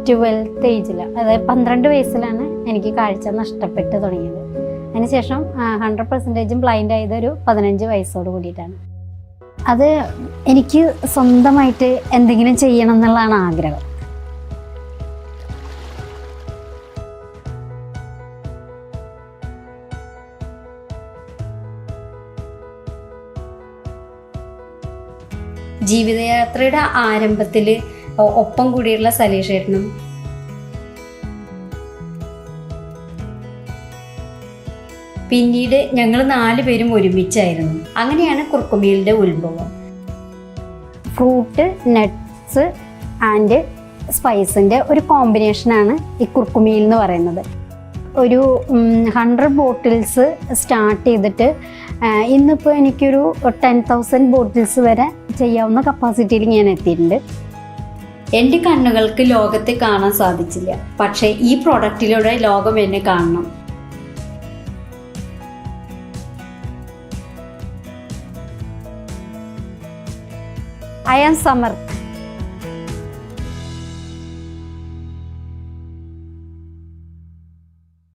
12th ഏജിൽ, അതായത് 12 വയസ്സിലാണ് എനിക്ക് കാഴ്ച നഷ്ടപ്പെട്ട് തുടങ്ങിയത്. അതിനുശേഷം 100% ബ്ലൈൻഡ് ആയത് ഒരു 15 വയസ്സോട് കൂടിയിട്ടാണ്. അത് എനിക്ക് സ്വന്തമായിട്ട് എന്തെങ്കിലും ചെയ്യണം എന്നുള്ളതാണ് ആഗ്രഹം. ജീവിതയാത്രയുടെ ആരംഭത്തിൽ ഒപ്പം കൂടിയുള്ള സലീഷേട്ടനും പിന്നീട് ഞങ്ങൾ 4 പേരും ഒരുമിച്ചായിരുന്നു. അങ്ങനെയാണ് കുർക്കുമീലിൻ്റെ ഉത്ഭവം. ഫ്രൂട്ട്, നട്ട്സ് ആൻഡ് സ്പൈസിൻ്റെ ഒരു കോമ്പിനേഷനാണ് ഈ കുർക്കുമീൽ എന്ന് പറയുന്നത്. ഒരു 100 ബോട്ടിൽസ് സ്റ്റാർട്ട് ചെയ്തിട്ട് ഇന്നിപ്പോൾ എനിക്കൊരു 10,000 ബോട്ടിൽസ് വരെ ചെയ്യാവുന്ന കപ്പാസിറ്റിയിൽ ഞാൻ എത്തിയിട്ടുണ്ട്. എൻ്റെ കണ്ണുകൾക്ക് ലോകത്തെ കാണാൻ സാധിച്ചില്ല, പക്ഷേ ഈ പ്രോഡക്റ്റിലൂടെ ലോകം എന്നെ കാണണം. I am Samarth.